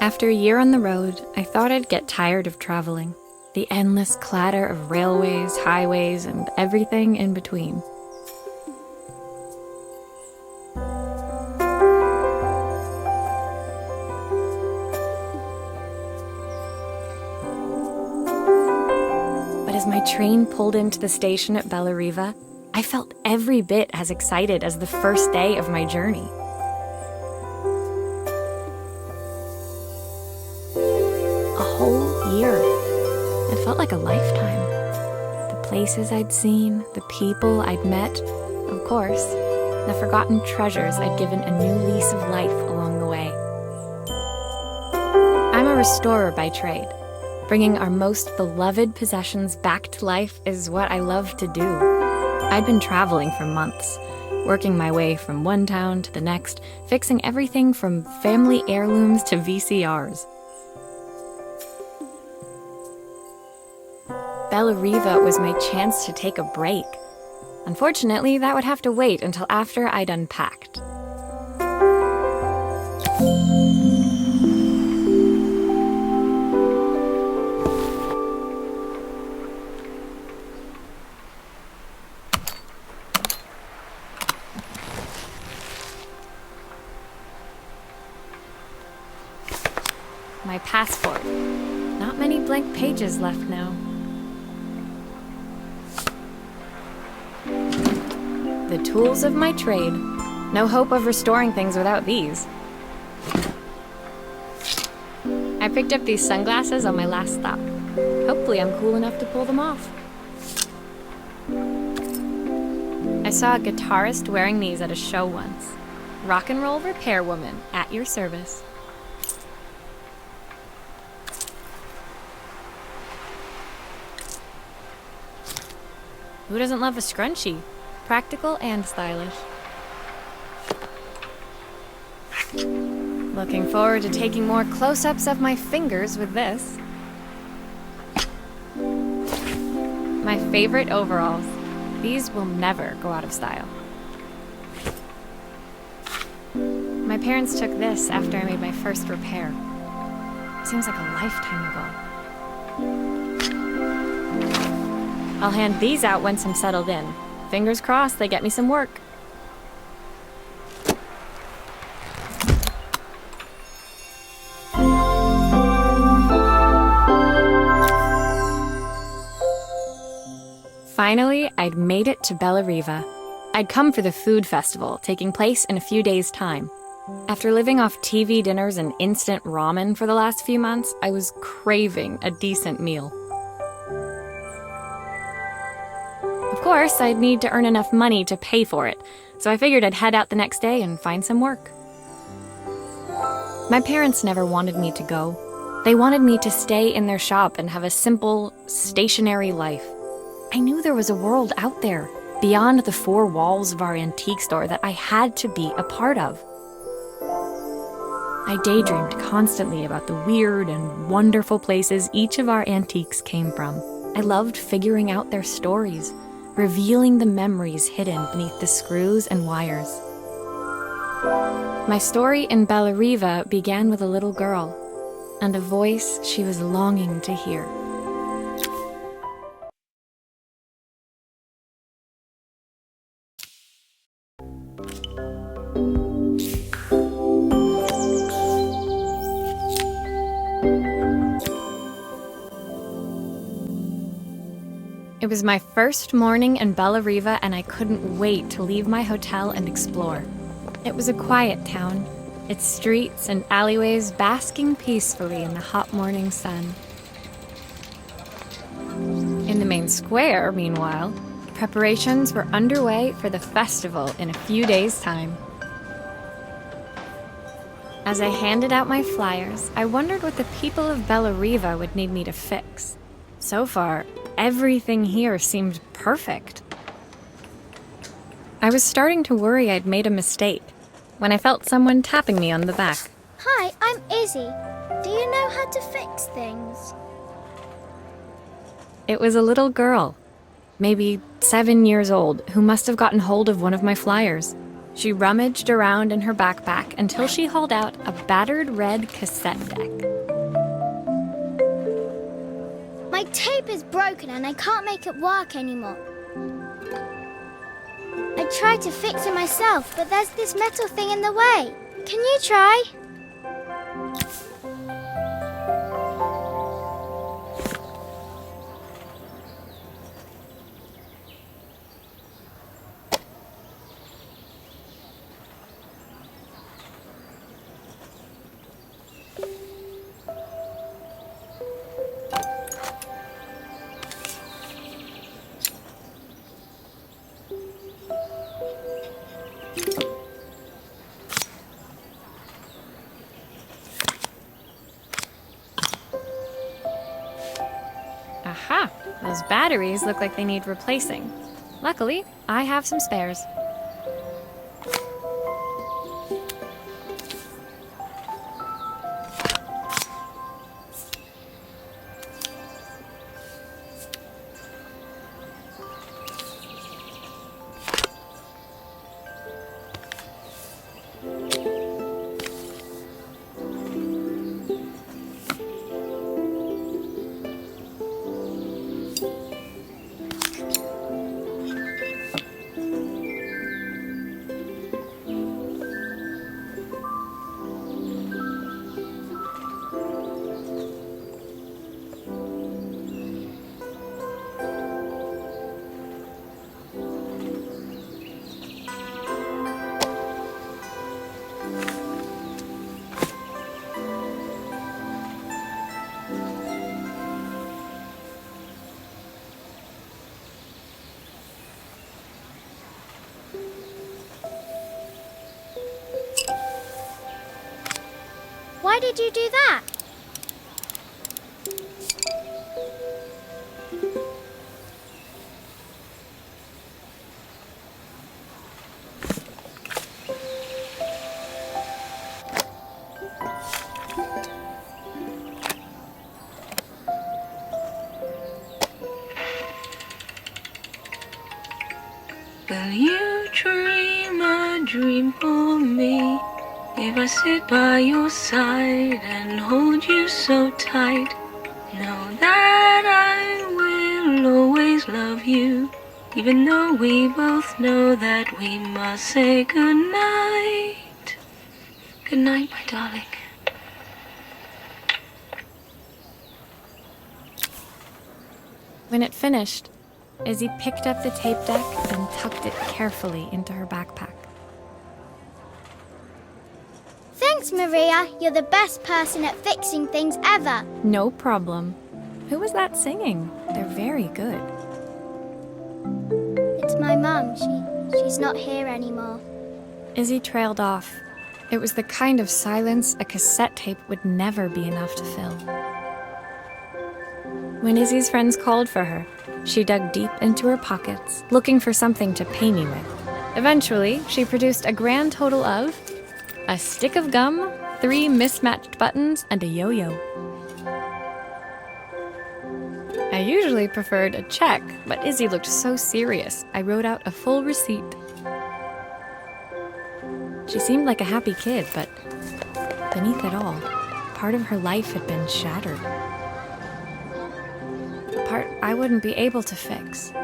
After a year on the road, I thought I'd get tired of traveling. The endless clatter of railways, highways, and everything in between. But as my train pulled into the station at Bellariva, I felt every bit as excited as the first day of my journey. A whole year. It felt like a lifetime. The places I'd seen, the people I'd met, of course, the forgotten treasures I'd given a new lease of life along the way. I'm a restorer by trade. Bringing our most beloved possessions back to life is what I love to do. I'd been traveling for months, working my way from one town to the next, fixing everything from family heirlooms to VCRs. Bellariva was my chance to take a break. Unfortunately, that would have to wait until after I'd unpacked. My passport. Not many blank pages left now. The tools of my trade. No hope of restoring things without these. I picked up these sunglasses on my last stop. Hopefully I'm cool enough to pull them off. I saw a guitarist wearing these at a show once. Rock and roll repair woman, at your service. Who doesn't love a scrunchie? Practical and stylish. Looking forward to taking more close-ups of my fingers with this. My favorite overalls. These will never go out of style. My parents took this after I made my first repair. Seems like a lifetime ago. I'll hand these out once I'm settled in. Fingers crossed they get me some work. Finally, I'd made it to Bellariva. I'd come for the food festival, taking place in a few days' time. After living off TV dinners and instant ramen for the last few months, I was craving a decent meal. Of course, I'd need to earn enough money to pay for it, so I figured I'd head out the next day and find some work. My parents never wanted me to go. They wanted me to stay in their shop and have a simple, stationary life. I knew there was a world out there, beyond the four walls of our antique store, that I had to be a part of. I daydreamed constantly about the weird and wonderful places each of our antiques came from. I loved figuring out their stories, revealing the memories hidden beneath the screws and wires. My story in Bellariva began with a little girl, and a voice she was longing to hear. It was my first morning in Bellariva, and I couldn't wait to leave my hotel and explore. It was a quiet town, its streets and alleyways basking peacefully in the hot morning sun. In the main square, meanwhile, preparations were underway for the festival in a few days' time. As I handed out my flyers, I wondered what the people of Bellariva would need me to fix. So far, everything here seemed perfect. I was starting to worry I'd made a mistake when I felt someone tapping me on the back. Hi, I'm Izzy. Do you know how to fix things? It was a little girl, maybe 7 years old, who must have gotten hold of one of my flyers. She rummaged around in her backpack until she hauled out a battered red cassette deck. My tape is broken and I can't make it work anymore. I tried to fix it myself, but there's this metal thing in the way. Can you try? Aha! Those batteries look like they need replacing. Luckily, I have some spares. Why did you do that? Will you dream a dream for me? If I sit by your side and hold you so tight, know that I will always love you, even though we both know that we must say goodnight. Good night, my darling. When it finished, Izzy picked up the tape deck and tucked it carefully into her backpack. Thanks, Maria. You're the best person at fixing things ever. No problem. Who was that singing? They're very good. It's my mum. She's not here anymore. Izzy trailed off. It was the kind of silence a cassette tape would never be enough to fill. When Izzy's friends called for her, she dug deep into her pockets, looking for something to pay me with. Eventually, she produced a grand total of a stick of gum, 3 mismatched buttons, and a yo-yo. I usually preferred a check, but Izzy looked so serious, I wrote out a full receipt. She seemed like a happy kid, but beneath it all, part of her life had been shattered. The part I wouldn't be able to fix.